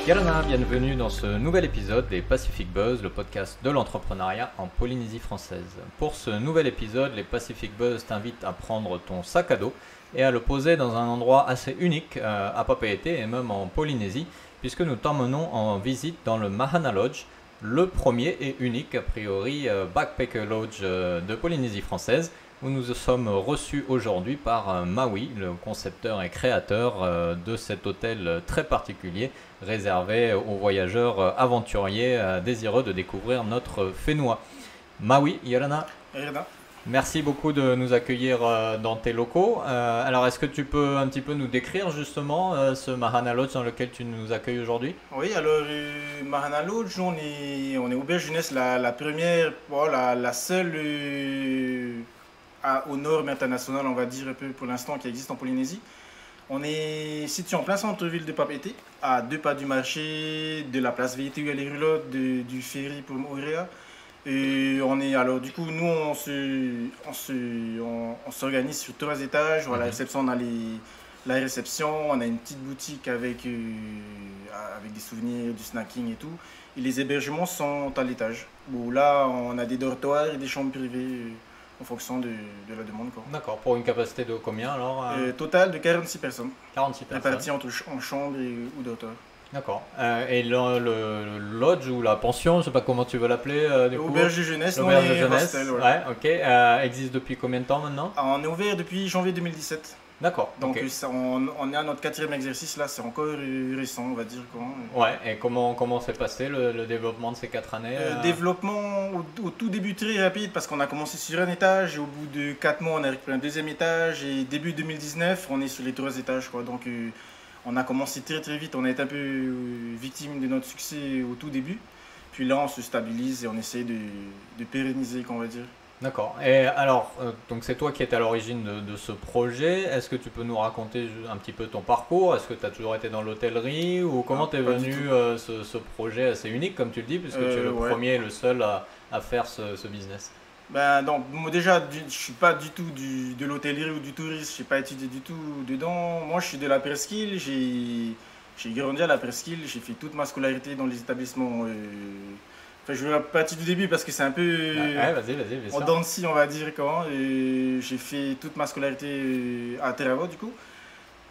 Yalana, bienvenue dans ce nouvel épisode des Pacific Buzz, le podcast de l'entrepreneuriat en Polynésie française. Pour ce nouvel épisode, les Pacific Buzz t'invitent à prendre ton sac à dos et à le poser dans un endroit assez unique à Papeete et même en Polynésie, puisque nous t'emmenons en visite dans le Mahana Lodge, le premier et unique a priori backpacker lodge de Polynésie française, où nous sommes reçus aujourd'hui par Maui, le concepteur et créateur de cet hôtel très particulier réservé aux voyageurs aventuriers désireux de découvrir notre Whenua. Maui, Yalana, merci beaucoup de nous accueillir dans tes locaux. Alors, est-ce que tu peux un petit peu nous décrire justement ce Mahana Lodge dans lequel tu nous accueilles aujourd'hui? Oui, alors Mahana Lodge, on est auberge jeunesse, la première, voilà, la seule aux normes internationales, on va dire un peu pour l'instant, qui existe en Polynésie. On est situé en plein centre-ville de Papeete, à 2 pas du marché, de la place VT où il y a les roulottes, du ferry pour Moorea. Et on est, alors du coup, nous, on s'organise sur 3 étages. Voilà, la réception, on a la réception, on a une petite boutique avec des souvenirs, du snacking et tout. Et les hébergements sont à l'étage. Bon, là, on a des dortoirs et des chambres privées en fonction de la demande. D'accord, pour une capacité de combien alors Total de 46 personnes. 46 personnes. Réparties en chambre ou dortoir. D'accord. Et le lodge ou la pension, je ne sais pas comment tu veux l'appeler Auberge de jeunesse, l'auberge de jeunesse. Hostel, ouais, ok. Existe depuis combien de temps maintenant? On est ouvert depuis janvier 2017. D'accord. Donc okay. on est à notre 4e exercice là, c'est encore récent, on va dire. Ouais, et comment s'est passé le développement de ces 4 années Développement au tout début très rapide parce qu'on a commencé sur un étage et au bout de 4 mois on a récupéré un 2e étage et début 2019 on est sur les 3 étages. Donc on a commencé très vite, on a été un peu victime de notre succès au tout début. Puis là on se stabilise et on essaie de pérenniser, on va dire. D'accord. Et alors, donc c'est toi qui es à l'origine de ce projet. Est-ce que tu peux nous raconter un petit peu ton parcours? Est-ce que tu as toujours été dans l'hôtellerie ou comment t'es venu ce projet assez unique, comme tu le dis, puisque tu es le premier et le seul à faire ce business? Donc, moi déjà, je ne suis pas du tout de l'hôtellerie ou du tourisme, je n'ai pas étudié du tout dedans. Moi, je suis de la presqu'île, j'ai grandi à la presqu'île, j'ai fait toute ma scolarité dans les établissements. Je vais partir du début parce que c'est un peu vas-y, en dents de scie, on va dire. J'ai fait toute ma scolarité à Terravo, du coup.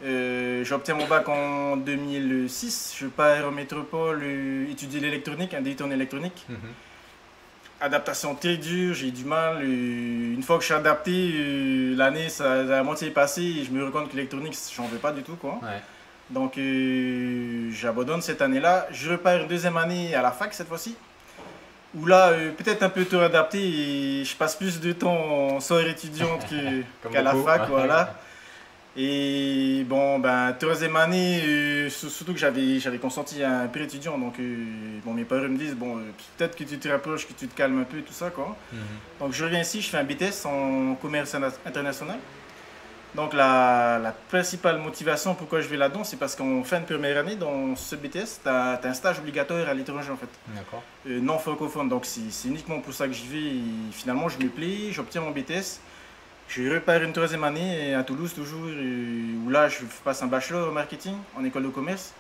J'obtiens mon bac en 2006. Je pars en métropole étudier l'électronique, un DUT en électronique. Adaptation très dure, j'ai du mal. Une fois que je suis adapté, l'année, la moitié est passée et je me rends compte que l'électronique, j'en veux pas du tout. Ouais. Donc, j'abandonne cette année-là. Je repars une 2e année à la fac cette fois-ci. Où là, peut-être un peu tout adapté et je passe plus de temps en soirée étudiante qu'à la fac, voilà. Et bon, 3e année, surtout que j'avais consenti à un pré-étudiant, donc mes parents me disent, peut-être que tu te rapproches, que tu te calmes un peu, tout ça, Donc je reviens ici, je fais un BTS en commerce international. Donc la principale motivation pourquoi je vais là-dedans, c'est parce qu'en fin de première année, dans ce BTS, tu as un stage obligatoire à l'étranger en fait. D'accord. Non francophone, donc c'est uniquement pour ça que j'y vais. Et finalement, je me plais, j'obtiens mon BTS. Je repars une 3e année à Toulouse toujours, où là je passe un bachelor en marketing en école de commerce.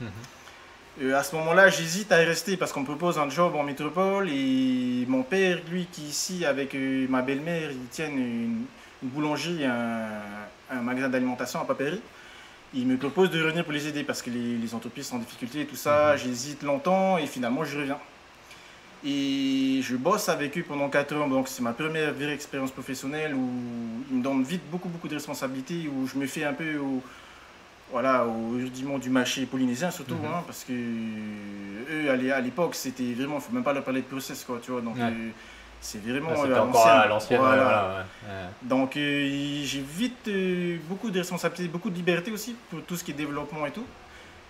À ce moment-là, j'hésite à y rester parce qu'on me propose un job en métropole et mon père, lui, qui est ici avec ma belle-mère, ils tiennent une boulangerie, un magasin d'alimentation à Papeete. Il me propose de revenir pour les aider parce que les entreprises sont en difficulté et tout ça. J'hésite longtemps et finalement je reviens. Et je bosse avec eux pendant 4 ans, donc c'est ma première vraie expérience professionnelle où ils me donnent vite beaucoup de responsabilités, où je me fais un peu au rudiment du marché polynésien surtout, parce que eux à l'époque c'était vraiment, il ne faut même pas leur parler de process, tu vois, donc c'est vraiment encore à l'ancienne. Voilà. Donc j'ai vite beaucoup de responsabilités, beaucoup de liberté aussi pour tout ce qui est développement et tout.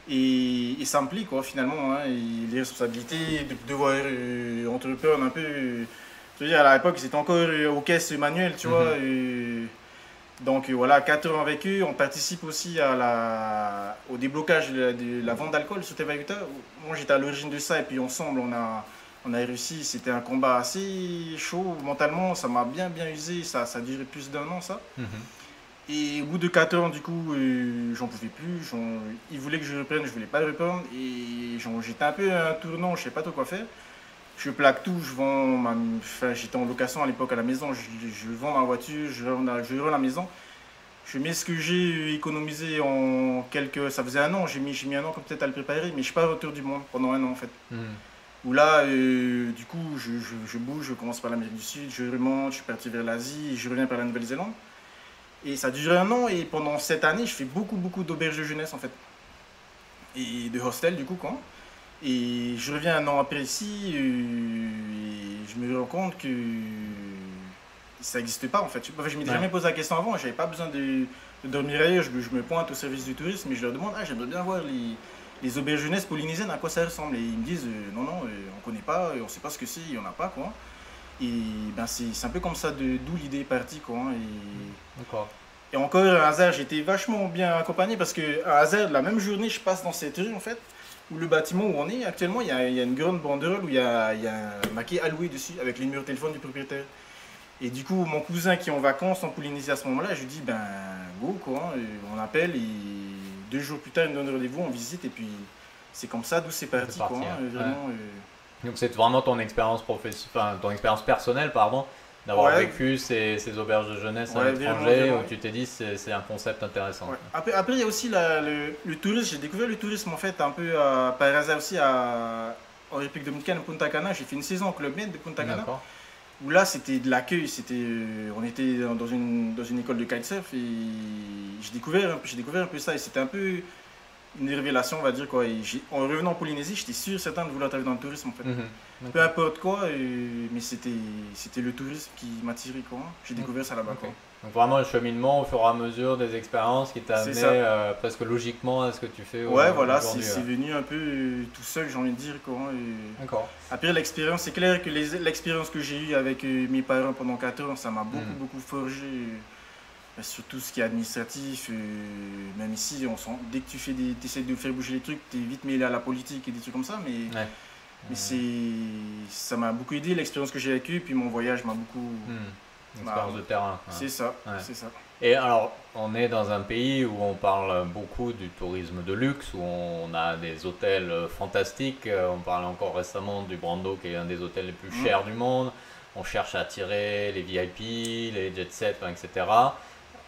Et ça me plaît finalement, et les responsabilités de devoir entreprendre un peu. Je veux dire, à l'époque c'était encore aux caisses manuelles, tu vois. Donc voilà, 4 ans avec eux, on participe aussi au déblocage de la vente d'alcool sur Tevaluta. Moi j'étais à l'origine de ça et puis ensemble on a réussi. C'était un combat assez chaud mentalement, ça m'a bien usé, ça a duré plus d'1 an ça. Et au bout de 4 ans, du coup, j'en pouvais plus. Ils voulaient que je reprenne, je voulais pas le reprendre. Et j'étais un peu à un tournant, je sais pas trop quoi faire. Je plaque tout, enfin, j'étais en location à l'époque à la maison, je vends ma voiture, je rends la maison. Je mets ce que j'ai économisé en quelques. Ça faisait un an, j'ai mis un an peut-être à le préparer, mais je suis pas retour du monde pendant un an en fait. Mhm. Où là, du coup, je bouge, je commence par l'Amérique du Sud, je remonte, je suis parti vers l'Asie, et je reviens par la Nouvelle-Zélande. Et ça a duré un an, et pendant cette année, je fais beaucoup d'auberges de jeunesse en fait. Et de hostel du coup, quoi. Et je reviens un an après ici, et je me rends compte que ça n'existe pas en fait. Enfin, je m'étais Ouais. jamais posé la question avant, j'avais pas besoin de dormir ailleurs, je me pointe au service du tourisme et je leur demande, ah j'aimerais bien voir les auberges jeunesse polynésiennes, à quoi ça ressemble. Et ils me disent, non, non, on connaît pas, on sait pas ce que c'est, il y en a pas quoi. Et ben c'est un peu comme ça d'où l'idée est partie quoi. D'accord. Et encore un hasard, j'étais vachement bien accompagné parce que un hasard, la même journée, je passe dans cette rue en fait, où le bâtiment où on est actuellement, il y a une grande banderole où il y a marqué alloué dessus avec le numéro de téléphone du propriétaire. Et du coup, mon cousin qui est en vacances en Polynésie à ce moment-là, je lui dis, ben, go, quoi, on appelle et 2 jours plus tard, il me donne rendez-vous, on visite et puis c'est comme ça d'où c'est C'est parti, quoi, parti, hein. Ouais. vraiment. Donc c'est vraiment ton expérience enfin, ton expérience personnelle, pardon, d'avoir Ouais, vécu ces auberges de jeunesse à ouais, vraiment, l'étranger vraiment. où tu t'es dit c'est un concept intéressant. Ouais. Après, il y a aussi le tourisme, j'ai découvert le tourisme en fait un peu par hasard aussi en République dominicaine, à Punta Cana, j'ai fait une saison au Club Med de Punta Cana. D'accord. Où là c'était de l'accueil, on était dans une école de kitesurf et j'ai découvert un peu ça et c'était un peu une révélation on va dire quoi. Et en revenant en Polynésie, j'étais sûr certain de vouloir travailler dans le tourisme en fait. Mhm. Peu D'accord. importe quoi, mais c'était le tourisme qui m'attirait quoi. J'ai découvert ça là-bas Ok. quoi. Donc vraiment le cheminement au fur et à mesure des expériences qui t'a C'est amené ça. presque logiquement à ce que tu fais Ouais voilà, c'est aujourd'hui. c'est venu un peu tout seul j'ai envie de dire quoi. D'accord. Après l'expérience, c'est clair que l'expérience que j'ai eue avec mes parents pendant 4 ans, ça m'a Mhm. beaucoup forgé. Sur tout ce qui est administratif, même ici, dès que tu essaies de faire bouger les trucs, tu es vite mêlé à la politique et des trucs comme ça, mais, Ouais. mais ça m'a beaucoup aidé, l'expérience que j'ai avec eux, puis mon voyage m'a beaucoup. Mhm. Une m'a- expérience de terrain. c'est ça, Ouais. c'est ça. Et alors, on est dans un pays où on parle beaucoup du tourisme de luxe, où on a des hôtels fantastiques. On parlait encore récemment du Brando, qui est un des hôtels les plus Mm. chers du monde. On cherche à attirer les VIP, les jet set, enfin, etc.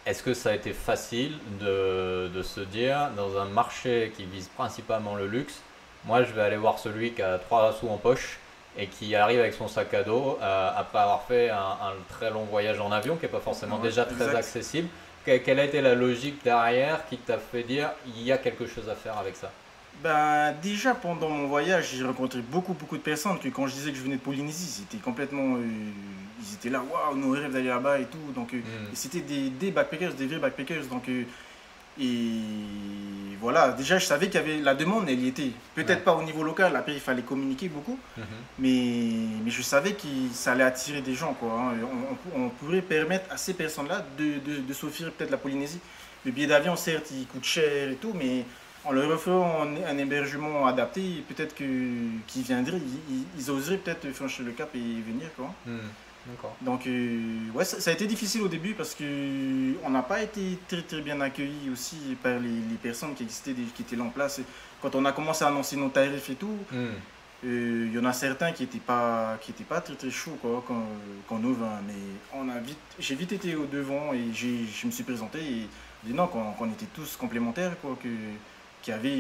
Est-ce que ça a été facile de se dire, dans un marché qui vise principalement le luxe, moi je vais aller voir celui qui a 3 sous en poche et qui arrive avec son sac à dos après avoir fait un très long voyage en avion qui n'est pas forcément Ouais, déjà très exact. accessible. Quelle a été la logique derrière qui t'a fait dire il y a quelque chose à faire avec ça? Ben, déjà pendant mon voyage, j'ai rencontré beaucoup de personnes que quand je disais que je venais de Polynésie, c'était complètement. Ils étaient là, waouh, nos rêves d'aller là-bas et tout. Donc, Hmm. et c'était des backpackers, des vrais backpackers. Donc, et voilà, déjà je savais qu'il y avait la demande, elle y était. Ouais. Peut-être pas au niveau local, après il fallait communiquer beaucoup, Mhm. mais je savais que ça allait attirer des gens, quoi, hein. On pourrait permettre à ces personnes-là de s'offrir peut-être la Polynésie. Le billet d'avion, certes, il coûte cher et tout, mais en leur offrant un hébergement adapté, peut-être qu'ils viendraient, ils oseraient peut-être franchir le cap et venir, quoi. Hmm. D'accord. Donc, ouais, ça a été difficile au début parce que on n'a pas été très bien accueillis aussi par les personnes qui existaient, qui étaient là en place. Et quand on a commencé à annoncer nos tarifs et tout, Hmm. il y en a certains qui étaient pas très chauds quoi, quand nous vint. Mais j'ai vite été au devant et je me suis présenté et j'ai dit non, qu'on était tous complémentaires, quoi, qu'il y avait,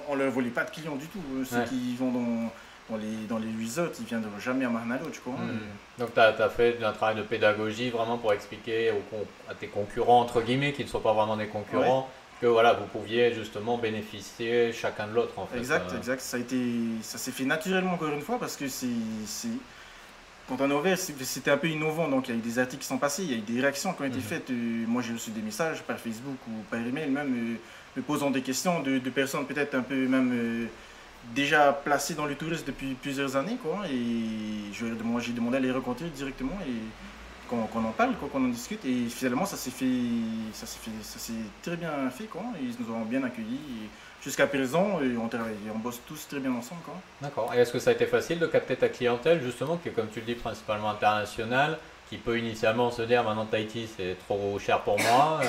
on leur volait pas de clients du tout. Ceux Ouais. qui vont dans les resorts, ils viendront jamais à Marna Lodge, quoi. Hmm. Donc tu as fait un travail de pédagogie vraiment pour expliquer à tes concurrents, entre guillemets, qui ne soient pas vraiment des Ouais. concurrents, que voilà, vous pouviez justement bénéficier chacun de l'autre en fait. Exact, exact. Ça s'est fait naturellement encore une fois parce que quand on a ouvert, c'était un peu innovant. Donc il y a eu des articles qui sont passés, il y a eu des réactions qui ont été Mhm. faites. Moi j'ai reçu des messages par Facebook ou par email même me posant des questions de personnes peut-être un peu même déjà placées dans le tourisme depuis plusieurs années, quoi. Et j'ai demandé à les rencontrer directement et qu'on en parle, quoi, qu'on en discute. Et finalement ça s'est très bien fait, quoi. Et ils nous ont bien accueillis. Et jusqu'à présent, on travaille, on bosse tous très bien ensemble, quoi. D'accord. Et est-ce que ça a été facile de capter ta clientèle, justement, qui est, comme tu le dis, principalement internationale, qui peut initialement se dire maintenant Tahiti c'est trop cher pour moi.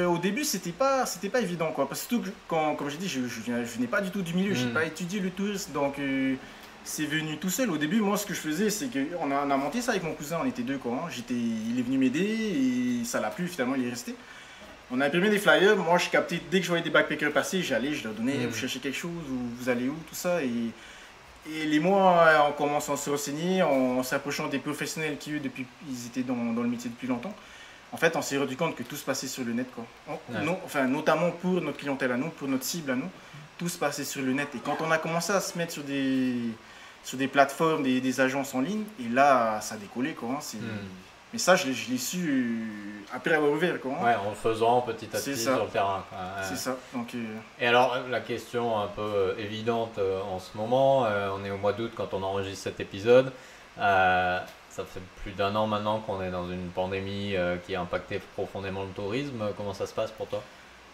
Au début, c'était pas évident, quoi. Parce que surtout que comme j'ai dit, je venais pas du tout du milieu, j'ai pas étudié le tourisme, donc c'est venu tout seul. Au début, moi, ce que je faisais, c'est qu'on a monté ça avec mon cousin, on était deux, quoi. Hein. Il est venu m'aider et ça l'a plu, finalement, il est resté. On a imprimé des flyers, moi je captais, dès que je voyais des backpackers passer, j'allais, je leur donnais, vous cherchez quelque chose, ou vous allez où, tout ça. Et les mois, on commence à se renseigner, en s'approchant des professionnels qui, eux, ils étaient dans le métier depuis longtemps. En fait, on s'est rendu compte que tout se passait sur le net, quoi. Enfin, notamment pour notre clientèle à nous, pour notre cible à nous, tout se passait sur le net. Et quand on a commencé à se mettre sur des plateformes, des agences en ligne, et là, ça a décollé, quoi. Hein, mais ça, je l'ai su après avoir ouvert, quoi. Hein. Ouais, en le faisant petit à petit sur le terrain. C'est ça. Donc, Et alors, la question un peu évidente en ce moment, on est au mois d'août quand on enregistre cet épisode. Ça fait plus d'1 an maintenant qu'on est dans une pandémie qui a impacté profondément le tourisme. Comment ça se passe pour toi?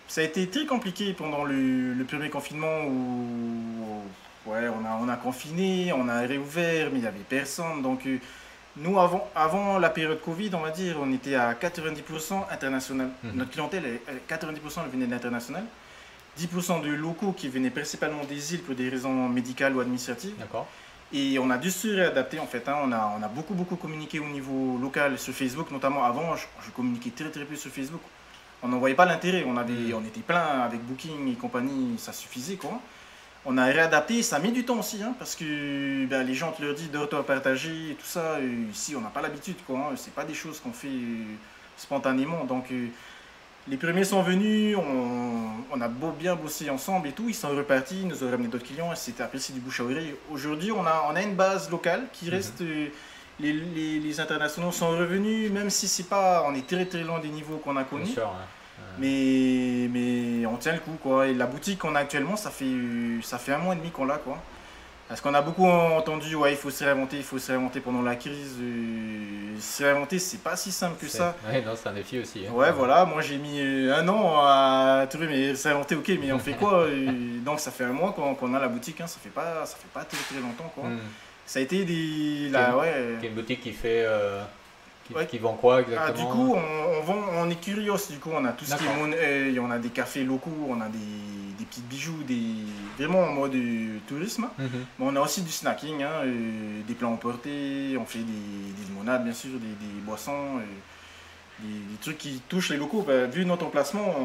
Ça a été très compliqué pendant le premier confinement où ouais, on a confiné, on a réouvert, mais il n'y avait personne. Donc, nous, avant la période Covid, on va dire, on était à 90% international. Notre clientèle, 90% elle venait de l'international. 10% de locaux qui venaient principalement des îles pour des raisons médicales ou administratives. D'accord. Et on a dû se réadapter en fait. Hein. On a beaucoup communiqué au niveau local sur Facebook, notamment avant, je communiquais très peu sur Facebook. On n'en voyait pas l'intérêt. On était plein avec Booking et compagnie, ça suffisait, quoi. On a réadapté, ça a mis du temps aussi, hein, parce que les gens te leur disent de retour partager et tout ça. Ici, on n'a pas l'habitude, quoi. Hein, c'est pas des choses qu'on fait spontanément. Donc, les premiers sont venus, on a bien bossé ensemble et tout. Ils sont repartis, ils nous ont ramené d'autres clients. C'était après, c'est du bouche à oreille. Aujourd'hui, on a une base locale qui reste. Les internationaux sont revenus, même si c'est pas, on est très loin des niveaux qu'on a connus. Bien sûr, ouais. Mais on tient le coup, quoi. Et la boutique qu'on a actuellement, ça fait 1 mois et demi qu'on l'a, quoi. Parce qu'on a beaucoup entendu, ouais, il faut se réinventer pendant la crise. Se réinventer, c'est pas si simple que ça. Ouais, non, c'est un défi aussi. Hein. Ouais, voilà, moi j'ai mis 1 an à trouver, mais se réinventer, ok, mais on fait quoi? Donc ça fait 1 mois qu'on a la boutique, hein, ça fait pas très longtemps, quoi. Ça a été Une boutique qui fait. Qui vend quoi exactement? Du coup, on est curieux. Du coup, on a tout ce qui est monnaie, on a des cafés locaux, on a des petits bijoux, vraiment en mode tourisme. Mais on a aussi du snacking, hein, des plats emportés, on fait des limonades, bien sûr, des boissons, des trucs qui touchent les locaux. Vu notre emplacement,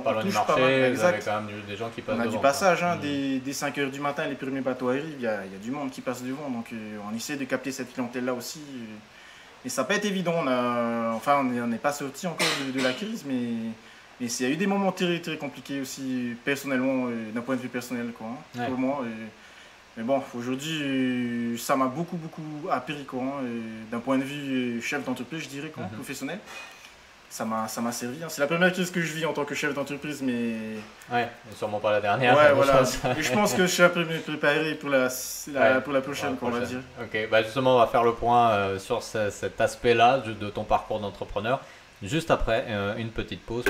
pas loin du marché, vous avez quand même des gens qui passent devant. On a du passage, hein, dès 5 h du matin, les premiers bateaux arrivent, il y a du monde qui passe devant. Donc, on essaie de capter cette clientèle-là aussi. Et ça n'a pas été évident, on n'est pas sorti encore de la crise, mais il y a eu des moments très compliqués aussi, personnellement, d'un point de vue personnel, quoi, hein, pour moi. Mais bon, aujourd'hui, ça m'a beaucoup appris, quoi, hein, d'un point de vue chef d'entreprise, je dirais, quoi, professionnel. Ça m'a servi. Hein. C'est la première crise que je vis en tant que chef d'entreprise, mais... Ouais, sûrement pas la dernière. Ouais, voilà. Et je pense que je suis un peu mieux préparé pour la prochaine, on va dire. Ok, justement, on va faire le point sur cet aspect-là de ton parcours d'entrepreneur, juste après une petite pause.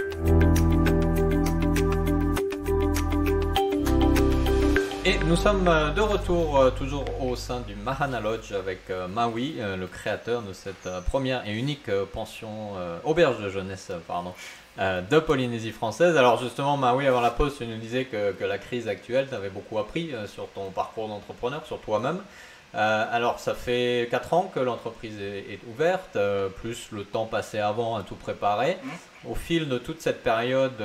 Et nous sommes de retour toujours au sein du Mahana Lodge avec Maui, le créateur de cette première et unique pension, auberge de jeunesse, de Polynésie française. Alors justement, Maui, avant la pause, tu nous disais que la crise actuelle t'avait beaucoup appris sur ton parcours d'entrepreneur, sur toi-même. Alors ça fait 4 ans que l'entreprise est ouverte, plus le temps passé avant à tout préparer. Au fil de toute cette période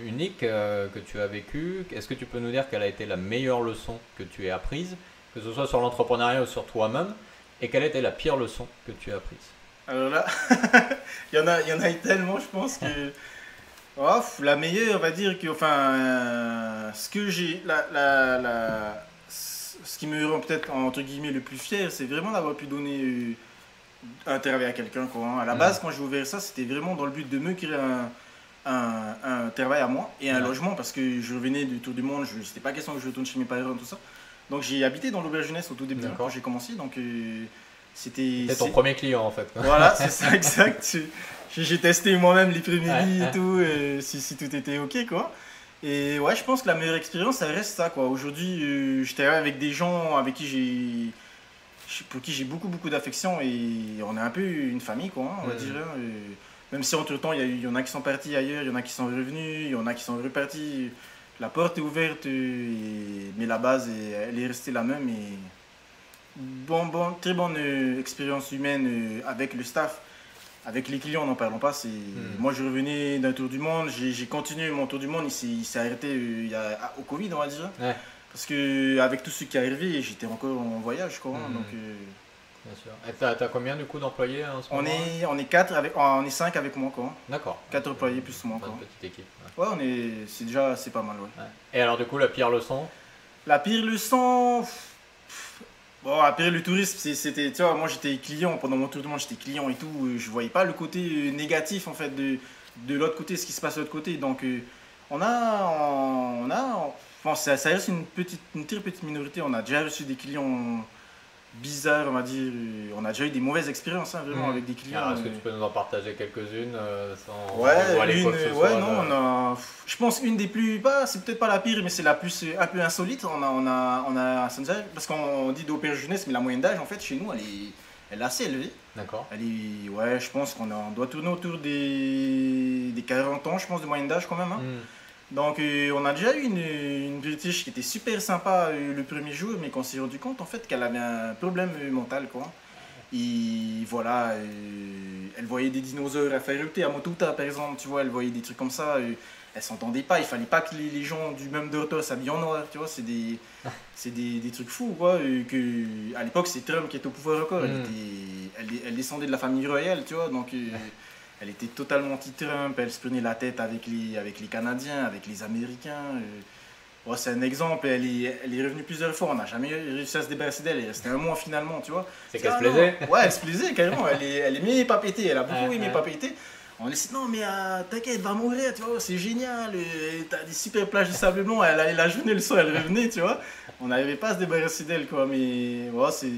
unique que tu as vécue, est-ce que tu peux nous dire quelle a été la meilleure leçon que tu aies apprise, que ce soit sur l'entrepreneuriat ou sur toi-même, et quelle a été la pire leçon que tu as apprise? Alors là, il y en a tellement, je pense que... la meilleure, on va dire que, ce que j'ai... Ce qui me rend peut-être, entre guillemets, le plus fier, c'est vraiment d'avoir pu donner un travail à quelqu'un, quoi. Hein. À la base, quand j'ai ouvert ça, c'était vraiment dans le but de me créer un travail à moi et un logement, parce que je revenais du tour du monde, c'était pas question que je retourne chez mes parents, tout ça. Donc j'ai habité dans l'auberge jeunesse au tout début, quand j'ai commencé, donc c'était ton premier client, en fait. Voilà, c'est ça, exact. J'ai testé moi-même les premiers lits et tout, si tout était ok, quoi. Et ouais, je pense que la meilleure expérience, ça reste ça, quoi. Aujourd'hui, je travaille avec des gens avec qui pour qui j'ai beaucoup d'affection et on est un peu une famille, quoi, hein, on va dire. Hein, même si entre-temps, il y en a qui sont partis ailleurs, il y en a qui sont revenus, il y en a qui sont repartis. La porte est ouverte, mais la base, elle est restée la même. Et très bonne expérience humaine avec le staff. Avec les clients, n'en parlons pas. Moi, je revenais d'un tour du monde. J'ai continué mon tour du monde. Il s'est arrêté au Covid, on va dire. Ouais. Parce qu'avec tout ce qui est arrivé, j'étais encore en voyage. Quoi, donc, bien sûr. Et t'as combien du coup d'employés en ce moment? On est 4 on est 5 avec moi. Quoi. D'accord. 4 employés plus moi. Quoi. Une petite équipe. Ouais, c'est pas mal. Ouais. Et alors du coup, la pire leçon? La pire leçon... Bon, après le tourisme, c'était, tu vois, moi j'étais client pendant mon tour du monde, j'étais client et tout, je voyais pas le côté négatif en fait de l'autre côté, ce qui se passe de l'autre côté. Donc enfin, ça reste une très petite minorité. On a déjà reçu des clients bizarres, on va dire. On a déjà eu des mauvaises expériences, hein, vraiment, avec des clients. Alors, est-ce que tu peux nous en partager quelques-unes sans Ouais, dévoiler quoi que ce soit, je pense une des plus, c'est peut-être pas la pire, mais c'est la plus un peu insolite. On a à Saint-Jacques, parce qu'on dit d'auberge jeunesse, mais la moyenne d'âge en fait chez nous elle est assez élevée. D'accord. Ouais, je pense qu'on doit tourner autour des 40 ans, je pense, de moyenne d'âge quand même. Hein. Donc on a déjà eu une British qui était super sympa le premier jour, mais qu'on s'est rendu compte en fait qu'elle avait un problème mental, quoi. Et voilà, elle voyait des dinosaures à faire écouter à Motouta par exemple, tu vois, elle voyait des trucs comme ça, elle s'entendait pas, il fallait pas que les gens du même dortoir s'habillent en noir, tu vois, c'est des trucs fous, quoi, à l'époque c'est Trump qui était au pouvoir encore, elle descendait de la famille royale, tu vois, donc elle était totalement anti-Trump, elle se prenait la tête avec les Canadiens, avec les Américains. C'est un exemple, elle est revenue plusieurs fois, on n'a jamais réussi à se débarrasser d'elle, elle restait un mois finalement, tu vois. C'est qu'elle se plaisait? Ouais, elle se plaisait carrément, elle aimait Papété, elle a beaucoup aimé Papété. On dit non mais t'inquiète, elle va mourir, tu vois, c'est génial, t'as des super plages de sable blanc, elle allait la journée, le soir, elle revenait, tu vois. On n'arrivait pas à se débarrasser d'elle, quoi, mais ouais, c'est...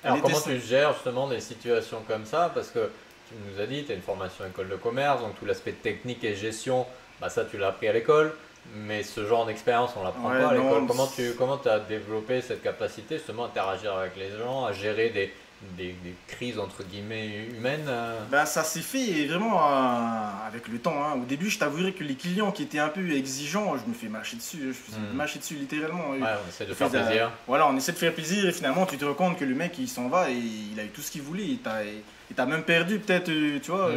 Alors comment tu gères justement des situations comme ça? Parce que tu nous as dit, tu as une formation école de commerce, donc tout l'aspect technique et gestion, ça tu l'as appris à l'école, mais ce genre d'expérience on l'apprend pas à l'école. Comment tu as développé cette capacité justement à interagir avec les gens, à gérer des crises entre guillemets humaines? Ça s'est fait vraiment avec le temps. Hein. Au début, je t'avouerai que les clients qui étaient un peu exigeants, je me fais marcher dessus. Je me fais marcher dessus littéralement. Ouais, on essaie de faire plaisir. Voilà, on essaie de faire plaisir et finalement, tu te rends compte que le mec, il s'en va et il a eu tout ce qu'il voulait. Et t'as même perdu peut-être, tu vois.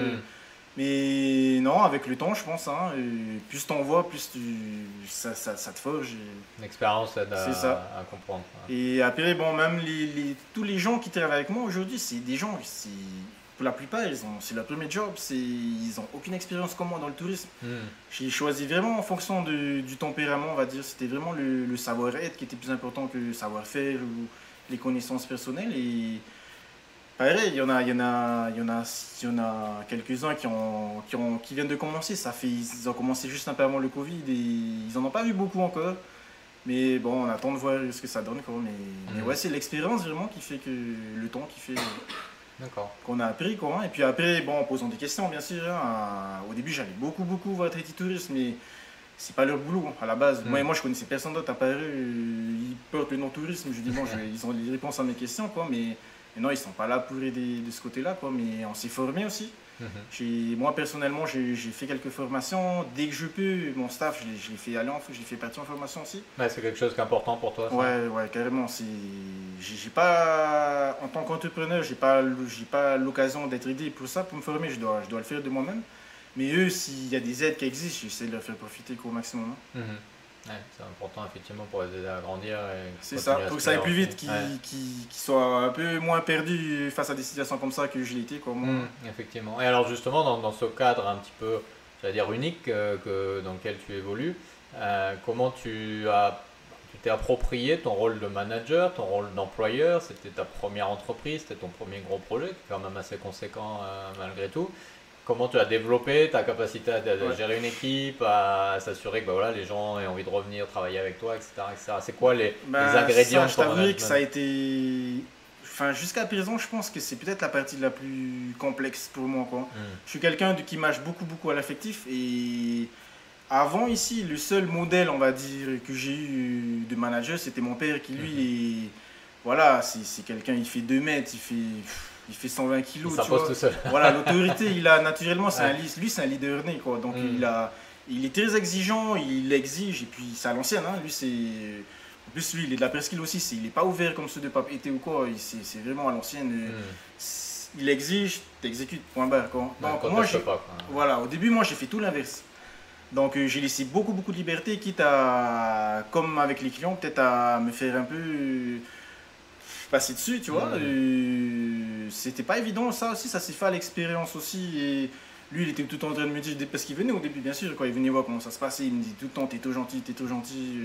Mais non, avec le temps, je pense, hein, plus t'en vois, plus ça te forge. L'expérience aide à comprendre. Et après, bon, même tous les gens qui travaillent avec moi aujourd'hui, c'est des gens, pour la plupart, c'est leur premier job, ils n'ont aucune expérience comme moi dans le tourisme. J'ai choisi vraiment en fonction du tempérament, on va dire. C'était vraiment le savoir-être qui était plus important que le savoir-faire ou les connaissances personnelles. Et pareil, il y en a quelques-uns qui viennent de commencer. Ils ont commencé juste un peu avant le Covid et ils n'en ont pas vu beaucoup encore. Mais bon, on attend de voir ce que ça donne. Quoi. Mais ouais, c'est l'expérience vraiment qui fait que le temps qui fait qu'on a appris. Quoi. Et puis après, bon, en posant des questions, bien sûr. Hein, au début, j'allais beaucoup voir Traité Tourisme, mais c'est pas leur boulot à la base. Moi, je connaissais personne d'autre à Paris. Ils portent le nom tourisme. Je dis, bon, ils ont les réponses à mes questions, quoi, mais non, ils sont pas là pour aider de ce côté-là, quoi, mais on s'est formé aussi. Moi, personnellement, j'ai fait quelques formations. Dès que je peux, mon staff, je l'ai fait aller je l'ai fait partir en formation aussi. C'est quelque chose qui est important pour toi, ça. Ouais, carrément. J'ai pas, en tant qu'entrepreneur, j'ai pas l'occasion d'être aidé pour ça, pour me former. Je dois le faire de moi-même. Mais eux, s'il y a des aides qui existent, j'essaie de leur faire profiter au maximum. Hein. Ouais, c'est important effectivement pour les aider à grandir. C'est ça, pour que ça aille plus vite, qu'ils soient un peu moins perdus face à des situations comme ça que je l'ai été. Effectivement. Et alors justement, dans ce cadre un petit peu, j'allais dire unique dans lequel tu évolues, comment tu t'es approprié ton rôle de manager, ton rôle d'employeur? C'était ta première entreprise, c'était ton premier gros projet, qui est quand même assez conséquent malgré tout. Comment tu as développé ta capacité à gérer une équipe, à s'assurer que les gens aient envie de revenir travailler avec toi, etc. C'est quoi les ingrédients je t'avoue que ça a été... Enfin, jusqu'à présent, je pense que c'est peut-être la partie la plus complexe pour moi. Quoi. Je suis quelqu'un qui mâche beaucoup à l'affectif. Et avant, ici, le seul modèle, on va dire, que j'ai eu de manager, c'était mon père qui, lui, voilà, c'est quelqu'un, il fait 2 mètres, il fait 120 kilos, Il tu s'impose vois. tout seul. Voilà, l'autorité, il a naturellement, Ouais. lui, c'est un leader né, quoi. Donc, Mm. il est très exigeant, il exige, et puis c'est à l'ancienne, hein. Lui, en plus, lui, il est de la presqu'île aussi, il n'est pas ouvert comme ceux de Pape Été ou quoi, c'est vraiment à l'ancienne. Mm. Il exige, t'exécutes, point barre, quoi. Ouais, Donc, quand moi, je peux pas, quoi. voilà, au début, moi, j'ai fait tout l'inverse. Donc j'ai laissé beaucoup de liberté, quitte à, comme avec les clients, peut-être à me faire un peu passer dessus, tu vois. C'était pas évident, ça aussi, ça s'est fait à l'expérience aussi. Et lui, il était tout le temps en train de me dire, parce qu'il venait au début, bien sûr, quand il venait voir comment ça se passait, il me dit tout le temps, t'es trop gentil, t'es trop gentil.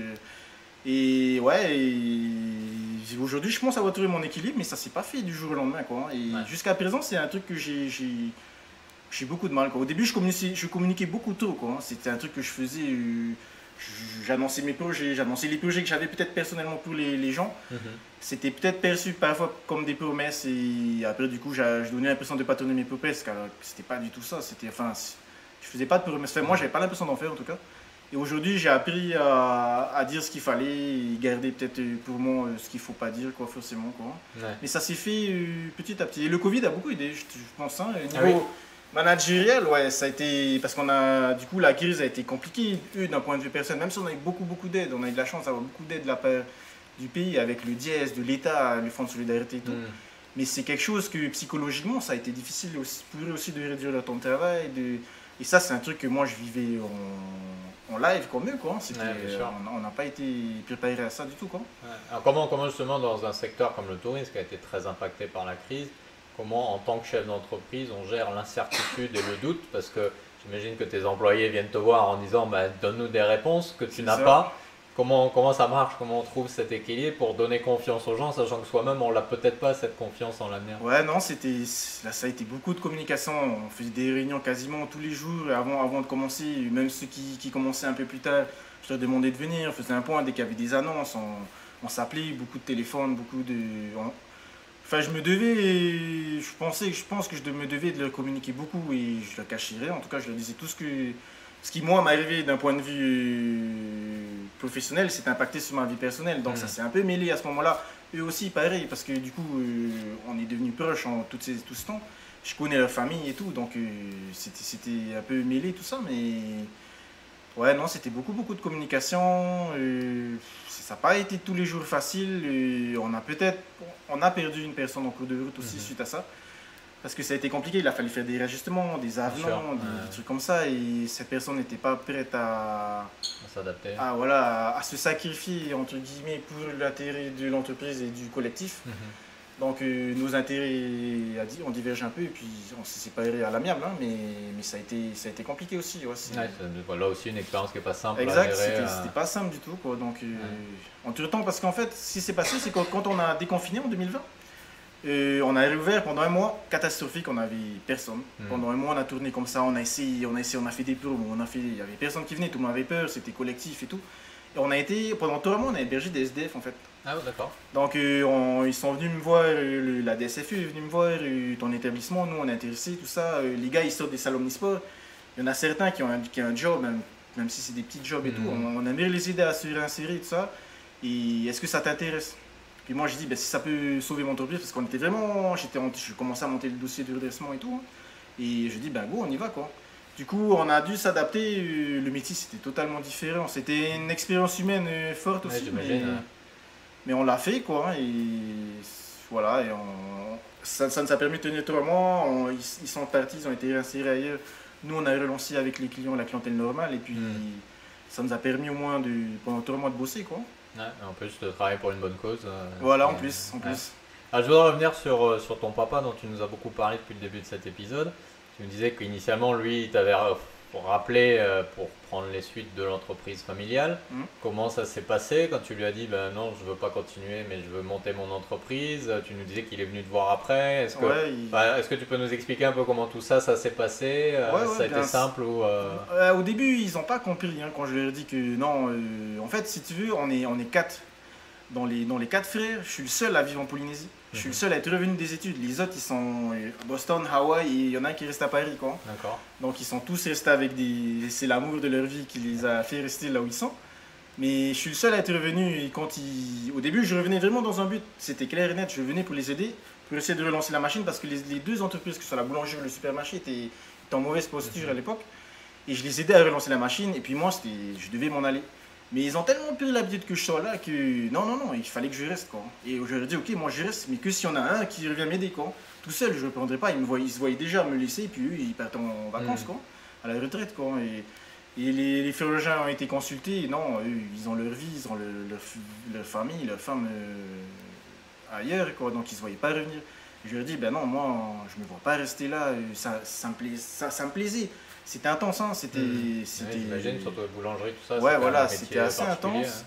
Et ouais, aujourd'hui, je pense avoir trouvé mon équilibre, mais ça s'est pas fait du jour au lendemain, quoi. Et Ouais. jusqu'à présent, c'est un truc que j'ai beaucoup de mal, quoi. Au début, je communiquais beaucoup trop, quoi. C'était un truc que je faisais. J'annonçais mes projets, j'annonçais les projets que j'avais peut-être personnellement pour les gens. Mhm. C'était peut-être perçu parfois comme des promesses et après, du coup, je donnais l'impression de ne pas tenir mes promesses, alors que c'était pas du tout ça. Enfin, je faisais pas de promesses. Enfin, moi, j'avais pas l'impression d'en faire, en tout cas. Et aujourd'hui, j'ai appris à dire ce qu'il fallait et garder peut-être pour moi ce qu'il faut pas dire, quoi, forcément, quoi. Ouais. Mais ça s'est fait petit à petit. Et le Covid a beaucoup aidé, je pense. Hein. Au Ah oui. niveau managériel, ouais, ça a été. Parce qu'on a. Du coup, la crise a été compliquée, d'un point de vue personnel. Même si on a eu beaucoup d'aide, on a eu de la chance d'avoir beaucoup d'aide de la part du pays avec le DIES, de l'État, le Fonds de solidarité et tout. Mm. Mais c'est quelque chose que psychologiquement, ça a été difficile aussi, pour eux aussi de réduire leur temps de travail. Et ça, c'est un truc que moi, je vivais en live comme eux, quoi. Ouais, bien sûr. On n'a pas été préparé à ça du tout, quoi. Ouais. Alors comment justement dans un secteur comme le tourisme qui a été très impacté par la crise, comment en tant que chef d'entreprise on gère l'incertitude et le doute, parce que j'imagine que tes employés viennent te voir en disant bah, donne-nous des réponses que tu C'est n'as ça. pas. Comment ça marche, comment on trouve cet équilibre pour donner confiance aux gens, sachant que soi-même on l'a peut-être pas cette confiance en l'avenir. Ouais, non, là, ça a été beaucoup de communication. On faisait des réunions quasiment tous les jours avant de commencer. Même ceux qui commençaient un peu plus tard, je leur demandais de venir. On faisait un point dès qu'il y avait des annonces. On s'appelait, beaucoup de téléphones, Enfin, je me devais, je pense que je me devais de leur communiquer beaucoup et je leur cachais rien. En tout cas, je leur disais tout ce qui moi m'est arrivé d'un point de vue professionnel, s'est impacté sur ma vie personnelle. Donc ça s'est un peu mêlé à ce moment-là. Eux aussi, pareil, parce que du coup, on est devenus proches en tout ce temps. Je connais leur famille et tout, donc c'était un peu mêlé tout ça, mais ouais, non, c'était beaucoup de communication. Ça n'a pas été tous les jours facile. On a perdu une personne en cours de route aussi suite à ça. Parce que ça a été compliqué, il a fallu faire des réajustements, des avenants, des trucs comme ça. Et cette personne n'était pas prête à s'adapter. Voilà, à se sacrifier, entre guillemets, pour l'intérêt de l'entreprise et du collectif. Donc nos intérêts ont divergé un peu et puis on s'est séparés à l'amiable, hein, mais ça a été compliqué aussi. Ouais, voilà aussi une expérience qui n'est pas simple exact, à gérer. C'était pas simple du tout, quoi. Donc entre-temps, parce qu'en fait, ce qui s'est passé, c'est que quand on a déconfiné en 2020, on a réouvert pendant un mois catastrophique, on n'avait personne. Pendant un mois, on a tourné comme ça, on a essayé, on a fait des promos, il n'y avait personne qui venait, tout le monde avait peur, c'était collectif et tout. Et on a été, pendant 3 mois, on a hébergé des SDF en fait. Ah oui, d'accord. Donc ils sont venus me voir, la DSFU est venue me voir, ton établissement, nous on est intéressés, tout ça. Les gars ils sortent des salles omnisports. Il y en a certains qui ont un job, même si c'est des petits jobs et tout. On aimerait les aider à se réinsérer, tout ça. Et est-ce que ça t'intéresse? Puis moi j'ai dit, si ça peut sauver mon entreprise, parce qu'on était vraiment. Je commençais à monter le dossier de redressement et tout. Hein. Et je dis, go, on y va quoi. Du coup, on a dû s'adapter. Le métier c'était totalement différent. C'était une expérience humaine forte aussi. Mais on l'a fait quoi. Et voilà. Et ça nous a permis de tenir 3 mois. Ils sont partis, ils ont été réinsérés ailleurs. Nous, on a relancé avec les clients la clientèle normale. Et puis, ça nous a permis au moins pendant 3 mois de bosser quoi. Ouais, en plus de travailler pour une bonne cause. Voilà, en plus. Alors, je voudrais revenir sur ton papa dont tu nous as beaucoup parlé depuis le début de cet épisode. Tu me disais qu'initialement, lui, il t'avait rappelé pour prendre les suites de l'entreprise familiale. Comment ça s'est passé quand tu lui as dit non, je ne veux pas continuer, mais je veux monter mon entreprise? Tu nous disais qu'il est venu te voir après. Est-ce que tu peux nous expliquer un peu comment tout ça s'est passé? Ça a été simple ou Au début, ils n'ont pas compris quand je leur ai dit que non. En fait, si tu veux, on est 4. Dans les 4 frères, je suis le seul à vivre en Polynésie. Je suis le seul à être revenu des études. Les autres, ils sont à Boston, Hawaï, et il y en a un qui reste à Paris, quoi. D'accord. Donc, ils sont tous restés avec c'est l'amour de leur vie qui les a fait rester là où ils sont. Mais je suis le seul à être revenu. Et au début, je revenais vraiment dans un but. C'était clair et net. Je venais pour les aider, pour essayer de relancer la machine parce que les deux entreprises, que ce soit la boulangerie ou le supermarché, étaient en mauvaise posture à l'époque. Et je les aidais à relancer la machine. Et puis moi, je devais m'en aller. Mais ils ont tellement pris l'habitude que je sois là que non, il fallait que je reste, quoi. Et je leur ai dit, ok, moi je reste, mais que s'il y en a un qui revient m'aider, quoi. Tout seul, je ne le prendrais pas. Ils se voyaient déjà me laisser, et puis eux, ils partent en vacances, quoi, à la retraite, quoi. Et les chirurgiens ont été consultés, et non, eux, ils ont leur vie, ils ont leur famille, leur femme ailleurs, quoi. Donc ils ne se voyaient pas revenir. Et je leur ai dit, ben non, moi, je ne me vois pas rester là, ça me plaisait. C'était intense, hein. J'imagine, surtout la boulangerie, tout ça. Ouais, voilà, c'était assez intense.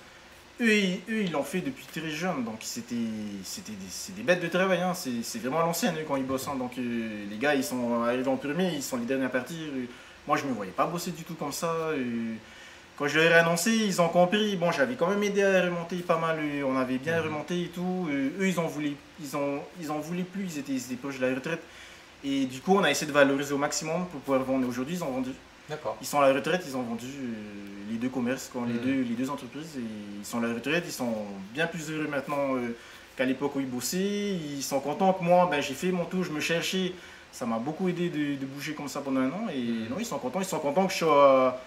Hein. Eux, ils l'ont fait depuis très jeune, donc c'est des bêtes de travail. Hein. C'est vraiment à l'ancienne quand ils bossent. Hein. Donc les gars, ils sont arrivés en premier, ils sont les derniers à partir. Moi, je me voyais pas bosser du tout comme ça. Quand je leur ai annoncé, ils ont compris. Bon, j'avais quand même aidé à remonter pas mal. On avait bien remonté et tout. Eux, ils en voulaient plus. Ils étaient proches de la retraite. Et du coup, on a essayé de valoriser au maximum pour pouvoir vendre. Aujourd'hui, ils ont vendu. D'accord. Ils sont à la retraite, ils ont vendu les deux commerces, les deux entreprises. Et ils sont à la retraite, ils sont bien plus heureux maintenant qu'à l'époque où ils bossaient. Ils sont contents que moi, ben, j'ai fait mon tour, je me cherchais. Ça m'a beaucoup aidé de bouger comme ça pendant un an. Et non, ils sont contents que je sois.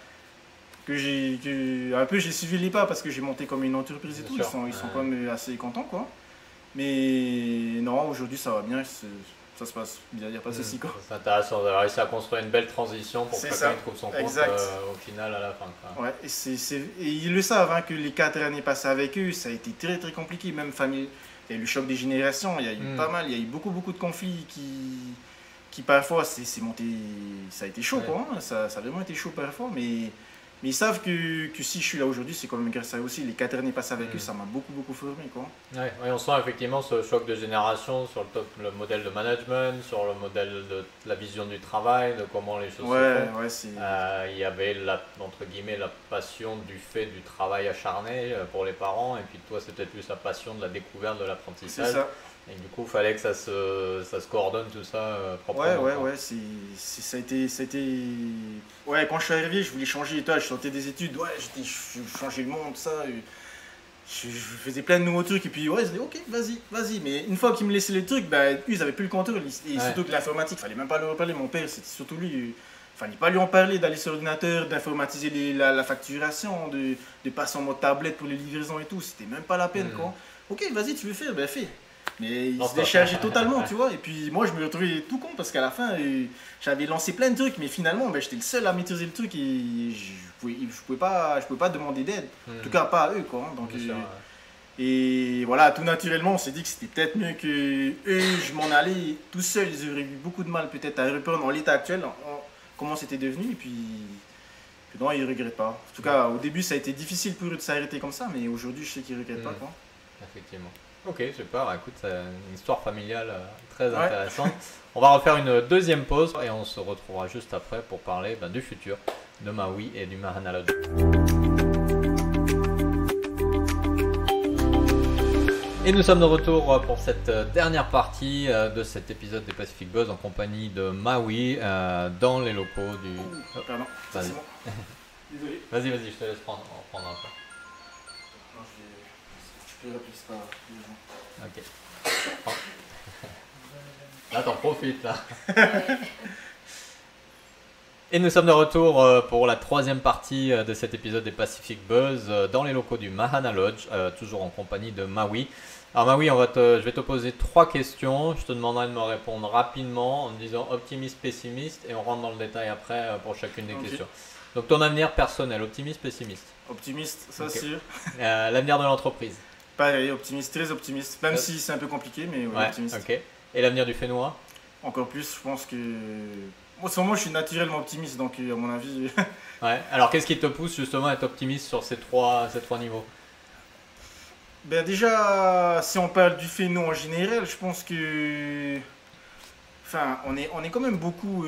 Un peu j'ai suivi les pas parce que j'ai monté comme une entreprise et tout. Ils sont quand même assez contents, quoi. Mais non, aujourd'hui ça va bien. Ça se passe bien, il n'y a pas de souci, quoi. C'est intéressant d'avoir réussi à construire une belle transition pour que chacun trouve son compte au final à la fin, quoi. Ouais, et ils le savent, hein, que les 4 années passées avec eux, ça a été très très compliqué, même famille. Il y a eu le choc des générations, il y a eu pas mal, il y a eu beaucoup de conflits qui parfois c'est monté, ça a été chaud, quoi, hein. Ça a vraiment été chaud parfois, mais ils savent que si je suis là aujourd'hui, c'est quand même grâce à eux aussi. Les 4 années passées avec eux, ça m'a beaucoup formé, quoi. Ouais, on sent effectivement ce choc de génération sur le modèle de management, sur le modèle de la vision du travail, de comment les choses se font. Il y avait entre guillemets la passion du fait du travail acharné pour les parents, et puis toi c'était plus la passion de la découverte de l'apprentissage. C'est ça. Et du coup, il fallait que ça se coordonne tout ça proprement. Ouais, ça a été... Ouais, quand je suis arrivé, je voulais changer l'état, je sortais des études, je changeais le monde, tout ça. Je faisais plein de nouveaux trucs, et puis ouais, je disais, ok, vas-y. Mais une fois qu'ils me laissaient les trucs, bah, ils n'avaient plus le contrôle. Et surtout que l'informatique, il fallait même pas leur parler. Mon père, c'était surtout lui. Il fallait pas lui en parler, d'aller sur l'ordinateur, d'informatiser la facturation, de passer en mode tablette pour les livraisons et tout. C'était même pas la peine, quoi. Ok, vas-y, tu veux faire, ben fais. Mais il se déchargeait totalement, tu vois. Et puis moi, je me retrouvais tout con parce qu'à la fin, j'avais lancé plein de trucs, mais finalement, ben, j'étais le seul à maîtriser le truc et je pouvais pas demander d'aide. En tout cas, pas à eux, quoi. Hein. Donc, et voilà, tout naturellement, on s'est dit que c'était peut-être mieux que eux, je m'en allais tout seul. Ils auraient eu beaucoup de mal peut-être à reprendre en l'état actuel, comment c'était devenu. Et puis non, ils ne regrettent pas. En tout cas, au début, ça a été difficile pour eux de s'arrêter comme ça, mais aujourd'hui, je sais qu'ils ne regrettent pas, quoi. Effectivement. Ok, super. Écoute, c'est une histoire familiale très intéressante. On va refaire une deuxième pause et on se retrouvera juste après pour parler du futur de Maui et du Mahana Lodge. Et nous sommes de retour pour cette dernière partie de cet épisode des Pacific Buzz en compagnie de Maui dans les locaux du... Pardon, vas-y. C'est bon. Désolé. Vas-y, je te laisse prendre un peu. Non, je peux appuyer ça. Ok. Oh. Là, t'en profites, là. Et nous sommes de retour pour la troisième partie de cet épisode des Pacific Buzz dans les locaux du Mahana Lodge, toujours en compagnie de Maui. Alors Maui, je vais te poser 3 questions. Je te demanderai de me répondre rapidement en me disant optimiste, pessimiste, et on rentre dans le détail après pour chacune des questions. Donc ton avenir personnel, optimiste, pessimiste? Optimiste, ça sûr. L'avenir de l'entreprise? Pareil, optimiste, très optimiste, même si c'est un peu compliqué, mais optimiste. Ok. Et l'avenir du Fénois? Encore plus, je pense que... Moi, je suis naturellement optimiste, donc à mon avis... Ouais. Alors qu'est-ce qui te pousse justement à être optimiste sur ces trois niveaux? Ben déjà, si on parle du Fénois en général, je pense que... Enfin, on est quand même beaucoup...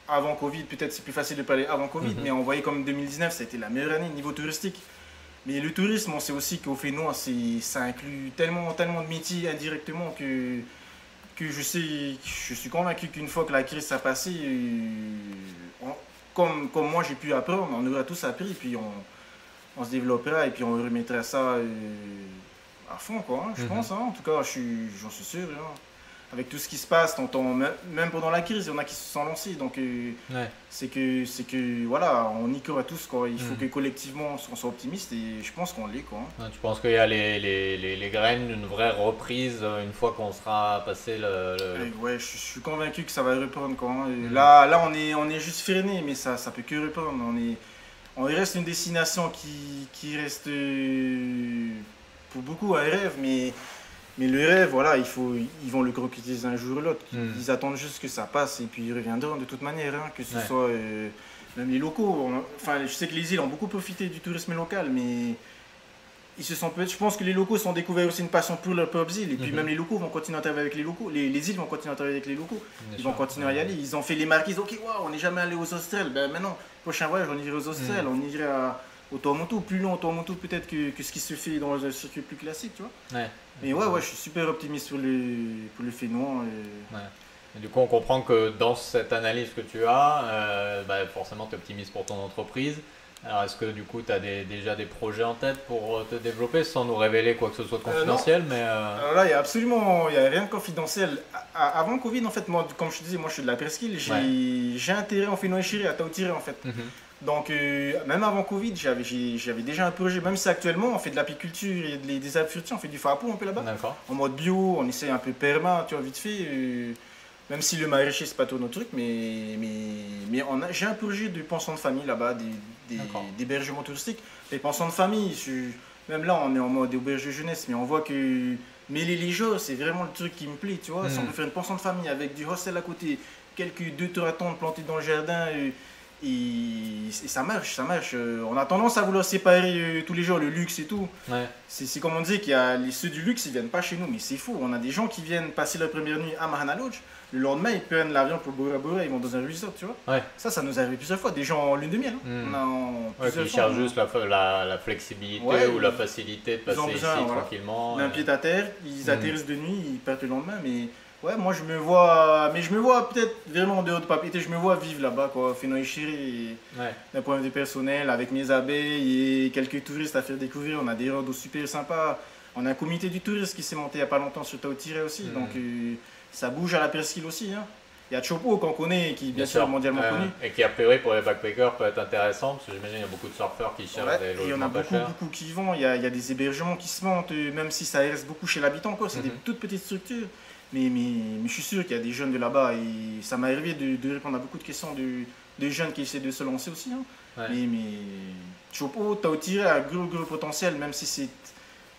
Avant Covid, peut-être c'est plus facile de parler avant Covid, mais on voyait comme 2019, ça a été la meilleure année niveau touristique. Mais le tourisme, on sait aussi qu'au Fénois, ça inclut tellement de métiers indirectement que je suis convaincu qu'une fois que la crise sera passée, comme moi j'ai pu apprendre, on aura tous appris, puis on se développera et puis on remettra ça à fond, quoi, hein, je pense. Hein. En tout cas, j'en suis sûr. Hein. Avec tout ce qui se passe, même pendant la crise, il y en a qui se sont lancés. Donc, c'est que, voilà, on y croit tous, quoi. Il faut que collectivement, on soit optimiste et je pense qu'on l'est, quoi. Tu penses qu'il y a les graines d'une vraie reprise une fois qu'on sera passé Ouais, je suis convaincu que ça va reprendre, quoi. Hein. Là, on est juste freiné, mais ça peut que reprendre. On reste une destination qui reste pour beaucoup un rêve, mais le rêve, voilà, ils vont le concrétiser un jour ou l'autre. Ils attendent juste que ça passe et puis ils reviendront de toute manière, hein, que ce soit même les locaux. Enfin, je sais que les îles ont beaucoup profité du tourisme local, mais je pense que les locaux se sont découverts aussi une passion pour leurs propres îles. Et puis même les locaux vont continuer à travailler avec les locaux. Les îles vont continuer à travailler avec les locaux. Ils vont continuer à y aller. Ils ont fait les marquises. Ok, wow, on n'est jamais allé aux Australes. Ben maintenant, prochain voyage, on irait aux Australes. On irait au Tuamotu, plus long au Tuamotu peut-être que ce qui se fait dans un circuit plus classique, tu vois. Mais ouais, je suis super optimiste pour le Fénois. Et du coup, on comprend que dans cette analyse que tu as, forcément, tu es optimiste pour ton entreprise. Alors, est-ce que du coup, tu as déjà des projets en tête pour te développer sans nous révéler quoi que ce soit de confidentiel Alors là, il n'y a rien de confidentiel. Avant Covid, en fait, moi, comme je te disais, moi je suis de la presqu'île. J'ai intérêt en Fénois Échiré à Taotiré, en fait. Donc, même avant Covid, j'avais déjà un projet. Même si actuellement, on fait de l'apiculture et des arbres fruitiers, on fait du fapou un peu là-bas. En mode bio, on essaie un peu perma, tu vois, vite fait. Même si le maraîcher, c'est pas tout notre truc, mais j'ai un projet de pension de famille là-bas, d'hébergement touristique. Les pensions de famille, même là, on est en mode auberge de jeunesse, mais on voit que mêler les genres, c'est vraiment le truc qui me plaît, tu vois. Si on peut faire une pension de famille avec du hostel à côté, quelques 2 toratons plantés dans le jardin, et ça marche, ça marche. On a tendance à vouloir séparer tous les jours le luxe et tout. C'est comme on disait qu'il y a ceux du luxe, ils viennent pas chez nous, mais c'est faux. On a des gens qui viennent passer leur première nuit à Mahana Lodge. Le lendemain, ils prennent l'avion pour Bora Bora, ils vont dans un resort, tu vois. Ça nous arrive plusieurs fois. Des gens en lune de miel. Qui cherchent juste la flexibilité ou la facilité de passer ici tranquillement. D'un pied à terre, ils atterrissent de nuit, ils partent le lendemain. Mais ouais, moi je me vois peut-être vraiment en dehors de Papeete, je me vois vivre là-bas, quoi. Fénois Échiré, d'un point de vue personnel, avec mes abeilles et quelques touristes à faire découvrir. On a des randos super sympas. On a un comité du tourisme qui s'est monté il n'y a pas longtemps sur Taotiré aussi. Donc ça bouge à la presqu'île aussi. Hein. Il y a Chopo qu'on connaît, qui bien sûr est mondialement connu. Et qui a priori pour les backpackers peut être intéressant, parce que j'imagine qu'il y a beaucoup de surfeurs qui cherchent des logements. Il y en a beaucoup qui y vont, il y a des hébergements qui se montent, même si ça reste beaucoup chez l'habitant, c'est des toutes petites structures. Mais je suis sûr qu'il y a des jeunes de là-bas, et ça m'est arrivé de répondre à beaucoup de questions de jeunes qui essaient de se lancer aussi. Hein. Mais Chopo, Taotiré a un gros potentiel, même si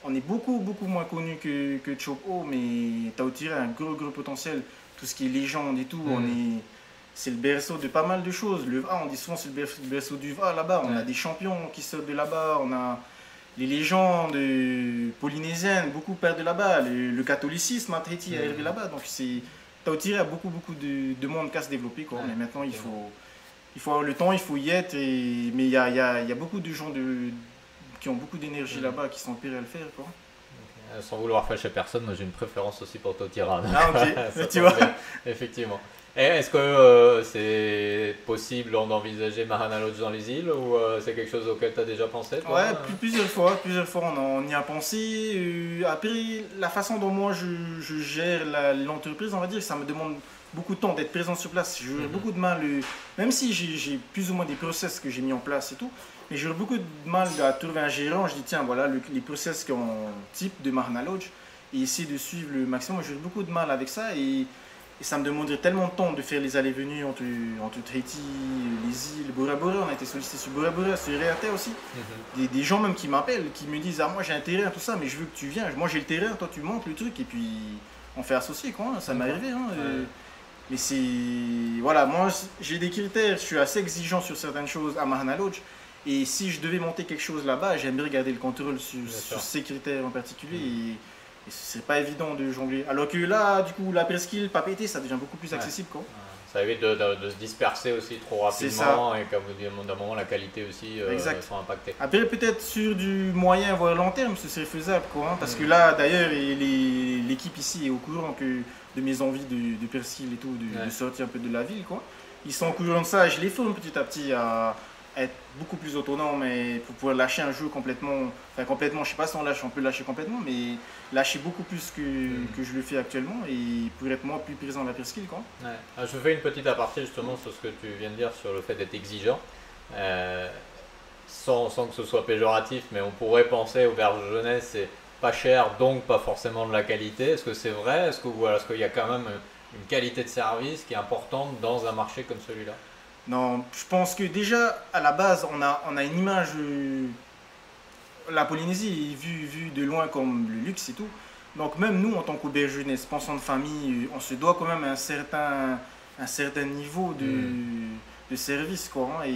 on est beaucoup moins connu que Chopo, mais Taotiré a un gros potentiel. Tout ce qui est légende et tout, c'est le berceau de pas mal de choses. Le VA, on dit souvent c'est le berceau du VA là-bas. On a des champions qui sortent de là-bas, on a les légendes polynésiennes, beaucoup partent de là-bas. Le catholicisme à Tahiti est arrivé là-bas. Donc Taotiré a beaucoup de monde qu'à se développer, quoi. Mais maintenant il faut avoir le temps, il faut y être. Mais il y a beaucoup de gens qui ont beaucoup d'énergie là-bas, qui sont prêts à le faire, quoi. Sans vouloir fâcher personne, moi j'ai une préférence aussi pour Taotiré. Ah ok, tu vois. Effectivement. Et est-ce que c'est possible d'envisager Mahana Lodge dans les îles, ou c'est quelque chose auquel tu as déjà pensé, toi? Ouais, plusieurs fois on y a pensé. Après, la façon dont moi je gère l'entreprise, on va dire, ça me demande beaucoup de temps d'être présent sur place. J'aurais beaucoup de mal, même si j'ai plus ou moins des process que j'ai mis en place et tout, mais j'aurais beaucoup de mal à trouver un gérant. Je dis tiens, voilà les process qui ont type de Mahana Lodge et essayer de suivre le maximum. J'aurais beaucoup de mal avec ça, et ça me demanderait tellement de temps de faire les allées-venues entre Tahiti, les îles, Bora Bora. On a été sollicité sur Bora Bora, sur Reatea aussi. Des gens même qui m'appellent, qui me disent ah moi j'ai un terrain, tout ça, mais je veux que tu viennes. Moi j'ai le terrain, toi tu montes le truc et puis on fait associer, quoi. Ça m'est arrivé. Hein. Mais c'est voilà, moi j'ai des critères, je suis assez exigeant sur certaines choses à Mahana Lodge. Et si je devais monter quelque chose là-bas, j'aimerais garder le contrôle sur ces critères en particulier. Et ce serait pas évident de jongler. Alors que là, du coup, la presqu'île, Papeete, ça devient beaucoup plus accessible, quoi. Ça évite de se disperser aussi trop rapidement, et qu'à un moment la qualité aussi soit impactée. Après, peut-être sur du moyen voire long terme, ce serait faisable, quoi. Hein, parce que là, d'ailleurs, l'équipe ici est au courant de mes envies de presqu'île et tout, de sortir un peu de la ville, quoi. Ils sont au courant de ça, et je les forme petit à petit à être beaucoup plus autonome et pour pouvoir lâcher un jeu complètement, enfin complètement, je sais pas si on peut lâcher complètement, mais lâcher beaucoup plus que je le fais actuellement et pour être moins plus présent à la skill quoi. Ouais. Ah, je fais une petite aparté justement sur ce que tu viens de dire sur le fait d'être exigeant. Sans que ce soit péjoratif, mais on pourrait penser auberge jeunesse, c'est pas cher, donc pas forcément de la qualité. Est-ce que c'est vrai? Est-ce qu'il y a quand même une qualité de service qui est importante dans un marché comme celui-là? Non, je pense que déjà à la base on a une image, la Polynésie est vue de loin comme le luxe et tout. Donc même nous en tant qu'auberge jeunesse, pensant de famille, on se doit quand même à un certain niveau de service quoi. Hein.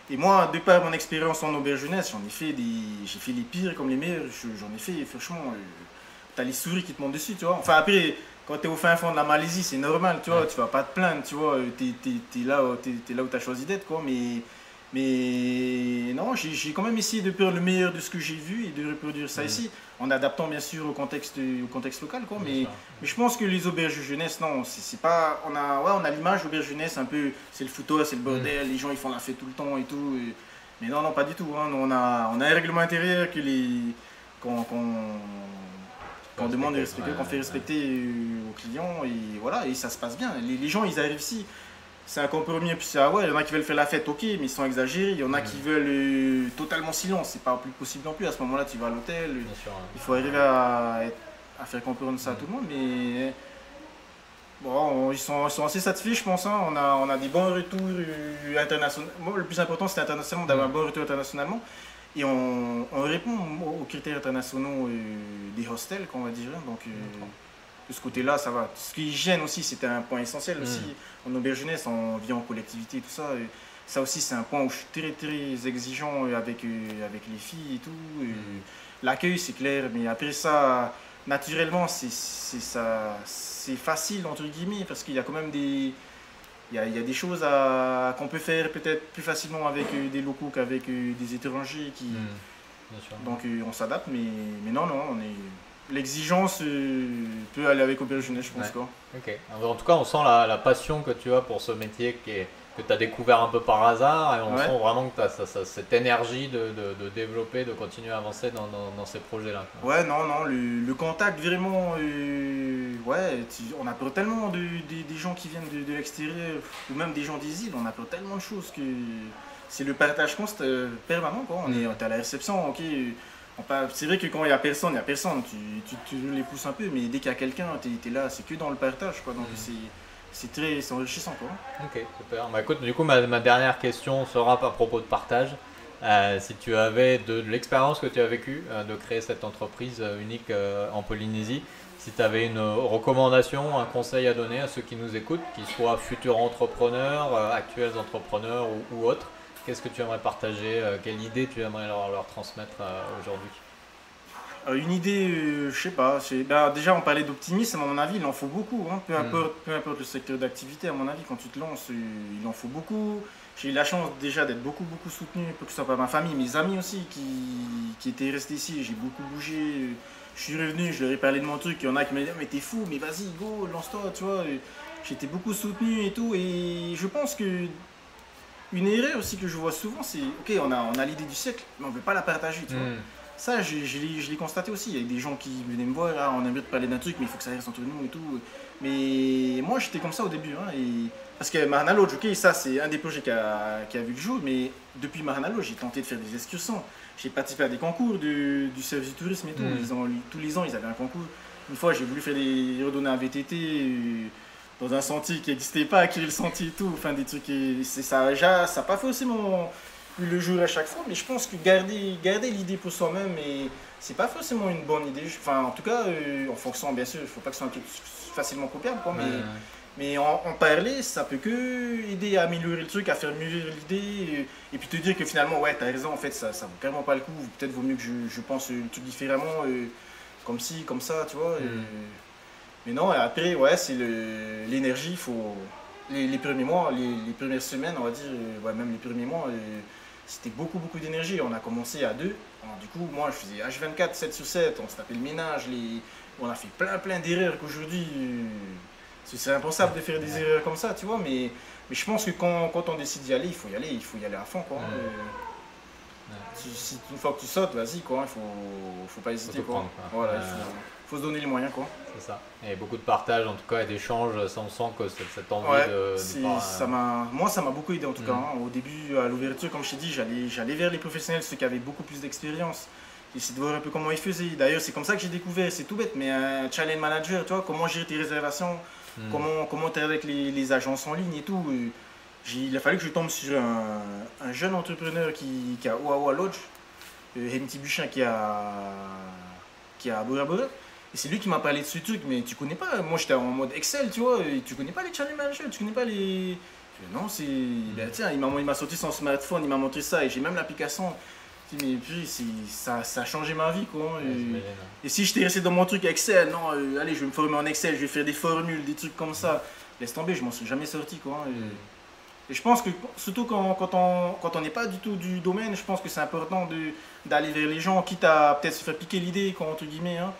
Et moi, de par mon expérience en auberge jeunesse, j'ai fait les pires comme les meilleurs. J'en ai fait, franchement, t'as les souris qui te montent dessus, tu vois. Enfin après, quand t'es au fin fond de la Malaisie, c'est normal, tu vois. Ouais. Tu vas pas te plaindre, tu vois. T'es là où t'as choisi d'être, quoi. Mais non, j'ai quand même essayé de faire le meilleur de ce que j'ai vu et de reproduire ça ici, en adaptant bien sûr au contexte local, quoi. Bien sûr. Mais je pense que les auberges jeunesse, non, c'est pas. On a l'image d'auberge jeunesse un peu, c'est le foutoir, c'est le bordel, les gens ils font la fête tout le temps et tout. Mais non, non, pas du tout. Hein. Nous, on a un règlement intérieur qu'on qu'on demande de respecter, qu'on fait respecter aux clients et voilà, et ça se passe bien. Les gens ils arrivent ici. C'est un compromis, puis ouais, il y en a qui veulent faire la fête, ok, mais ils sont exagérés. Il y en a qui veulent totalement silence, c'est pas plus possible non plus. À ce moment-là, tu vas à l'hôtel, Bien sûr, il faut arriver à faire comprendre ça à tout le monde. Mais bon, ils sont assez satisfaits, je pense. Hein. On a des bons retours internationaux. Moi, le plus important, c'était internationalement, d'avoir un bon retour internationalement. Et on répond aux critères internationaux des hostels, qu'on va dire. Hein. Donc, de ce côté-là, ça va. Ce qui gêne aussi, c'était un point essentiel aussi. En auberge jeunesse, on vit en collectivité, tout ça. Ça aussi, c'est un point où je suis très, très exigeant avec les filles et tout. L'accueil, c'est clair, mais après ça, naturellement, c'est facile, entre guillemets, parce qu'il y a quand même il y a des choses qu'on peut faire peut-être plus facilement avec des locaux qu'avec des étrangers. Bien sûr. Donc, on s'adapte, mais non, non, l'exigence peut aller avec auberge jeunesse, je pense. Ouais. Quoi. Ok. En tout cas, on sent la passion que tu as pour ce métier que tu as découvert un peu par hasard et on sent vraiment que tu as cette énergie de développer, de continuer à avancer dans ces projets-là. Quoi. Ouais, non, non, le contact vraiment, ouais, on apprend tellement des gens qui viennent de l'extérieur ou même des gens des îles, on apprend tellement de choses que c'est le partage constant, permanent, quoi. T'es à la réception, ok. C'est vrai que quand il n'y a personne, tu les pousses un peu, mais dès qu'il y a quelqu'un, t'es là, c'est que dans le partage, quoi. Donc c'est enrichissant, quoi. Ok, super. Bah, écoute, du coup, ma dernière question sera à propos de partage. Si tu avais de l'expérience que tu as vécue de créer cette entreprise unique en Polynésie, si tu avais une recommandation, un conseil à donner à ceux qui nous écoutent, qu'ils soient futurs entrepreneurs, actuels entrepreneurs ou autres, qu'est-ce que tu aimerais partager? Quelle idée tu aimerais leur transmettre aujourd'hui? Une idée, je sais pas. Déjà, on parlait d'optimisme, à mon avis, il en faut beaucoup. Hein. Peu importe le secteur d'activité, à mon avis, quand tu te lances, il en faut beaucoup. J'ai eu la chance déjà d'être beaucoup, beaucoup soutenu, que ce soit par ma famille, mes amis aussi, qui étaient restés ici. J'ai beaucoup bougé. Je suis revenu, je leur ai parlé de mon truc. Il y en a qui m'ont dit, mais t'es fou, mais vas-y, go, lance-toi, tu vois. J'étais beaucoup soutenu et tout. Et je pense que une erreur aussi que je vois souvent, c'est, ok, on a l'idée du siècle, mais on ne veut pas la partager, tu vois. Ça, je l'ai constaté aussi. Il y a des gens qui venaient me voir, ah, on aimerait te parler d'un truc, mais il faut que ça reste entre nous et tout. Mais moi, j'étais comme ça au début. Hein, parce que Mahana Lodge, ok, ça, c'est un des projets qui a vu le jour, mais depuis Mahana Lodge, j'ai tenté de faire des excursions. J'ai participé à des concours du service du tourisme et tout. Tous les ans, ils avaient un concours. Une fois, j'ai voulu faire redonner un VTT dans un sentier qui n'existait pas, créer le sentier et tout. Enfin, des trucs. Ça n'a pas forcément eu le jour à chaque fois, mais je pense que garder l'idée pour soi-même, c'est pas forcément une bonne idée. Enfin, en tout cas, en fonction, bien sûr, il ne faut pas que ce soit facilement copiable, quoi, mais en parler, ça peut que aider à améliorer le truc, à faire mûrir l'idée, et puis te dire que finalement, ouais, t'as raison, en fait, ça vaut carrément pas le coup, peut-être vaut mieux que je pense le truc différemment, comme ci, comme ça, tu vois. Mais non, et après, ouais, c'est l'énergie, il faut. Les premiers mois, les premières semaines, on va dire, ouais, même les premiers mois, c'était beaucoup, beaucoup d'énergie. On a commencé à deux. Alors, du coup, moi, je faisais H24, 7 sur 7, on se tapait le ménage, on a fait plein, plein d'erreurs qu'aujourd'hui, C'est impensable de faire des erreurs comme ça, tu vois, mais je pense que quand on décide d'y aller, il faut y aller à fond, quoi. Une fois que tu sautes, vas-y, quoi, faut pas hésiter, quoi. Prendre, quoi. Voilà, faut se donner les moyens, quoi. C'est ça. Et beaucoup de partage, en tout cas, et d'échanges, ça on sent que cette envie moi, ça m'a beaucoup aidé, en tout cas. Hein. Au début, à l'ouverture, comme je t'ai dit, j'allais vers les professionnels, ceux qui avaient beaucoup plus d'expérience. J'essaie de voir un peu comment ils faisaient. D'ailleurs, c'est comme ça que j'ai découvert, c'est tout bête, mais un challenge manager, tu vois, comment gérer tes réservations, comment tu es avec les agences en ligne et tout. Il a fallu que je tombe sur un jeune entrepreneur qui a Oawa Lodge, Hemti Buchin qui a Bora Bora. Et c'est lui qui m'a parlé de ce truc, mais tu connais pas. Moi j'étais en mode Excel, tu vois, et tu connais pas les challenge managers, tu connais pas les. Non, c'est. Ben, tiens, il m'a sorti son smartphone, il m'a montré ça, et j'ai même l'application. Mais puis ça a changé ma vie, quoi. Et si j'étais resté dans mon truc Excel, non, allez, je vais me former en Excel, je vais faire des formules, des trucs comme ça. Laisse tomber, je m'en suis jamais sorti, quoi. Et je pense que, surtout quand on n'est pas du tout du domaine, je pense que c'est important d'aller vers les gens, quitte à peut-être se faire piquer l'idée, entre guillemets, hein,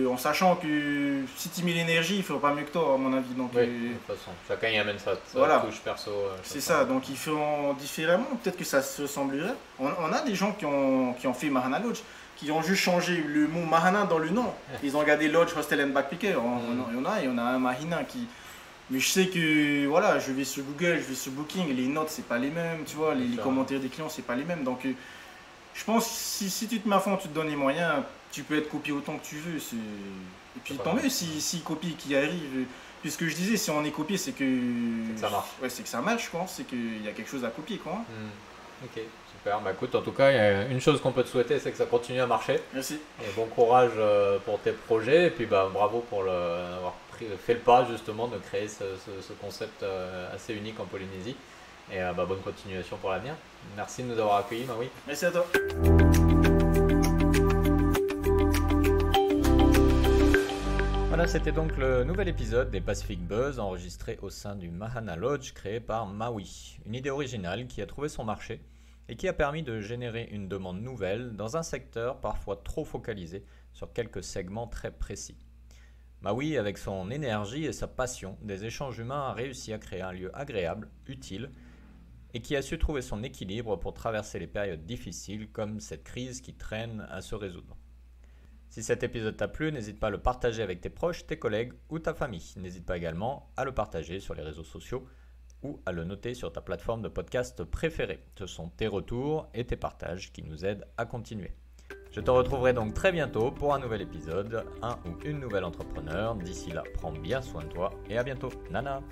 en sachant que si tu mets l'énergie, il ne fera pas mieux que toi, à mon avis. Donc, de toute façon, chacun y amène sa touche perso. C'est ça, donc ils feront différemment, peut-être que ça se ressemblerait. On a des gens qui ont fait Mahana Lodge, qui ont juste changé le mot Mahana dans le nom. Ils ont gardé Lodge, Hostel and Backpacker. Il y en a un Mahina qui... Mais je sais que voilà, je vais sur Google, je vais sur Booking, les notes c'est pas les mêmes, tu vois, les commentaires des clients c'est pas les mêmes. Donc je pense que si tu te mets à fond, tu te donnes les moyens, tu peux être copié autant que tu veux. Et puis tant mieux si copie qui arrive. Puisque je disais, si on est copié, c'est que ça marche. Ouais, c'est que ça marche, quoi. C'est qu'il y a quelque chose à copier, quoi. Ok, super. Bah écoute, en tout cas, il y a une chose qu'on peut te souhaiter, c'est que ça continue à marcher. Merci. Et bon courage pour tes projets. Et puis bah bravo pour avoir fait le pas justement de créer ce concept assez unique en Polynésie. Et bonne continuation pour l'avenir. Merci de nous avoir accueillis, Maui. Merci à toi. Voilà, c'était donc le nouvel épisode des Pacific Buzz enregistré au sein du Mahana Lodge créé par Maui. Une idée originale qui a trouvé son marché et qui a permis de générer une demande nouvelle dans un secteur parfois trop focalisé sur quelques segments très précis. Maui, avec son énergie et sa passion des échanges humains, a réussi à créer un lieu agréable, utile et qui a su trouver son équilibre pour traverser les périodes difficiles comme cette crise qui traîne à se résoudre. Si cet épisode t'a plu, n'hésite pas à le partager avec tes proches, tes collègues ou ta famille. N'hésite pas également à le partager sur les réseaux sociaux ou à le noter sur ta plateforme de podcast préférée. Ce sont tes retours et tes partages qui nous aident à continuer. Je te retrouverai donc très bientôt pour un nouvel épisode, un ou une nouvelle entrepreneur. D'ici là, prends bien soin de toi et à bientôt. Nana!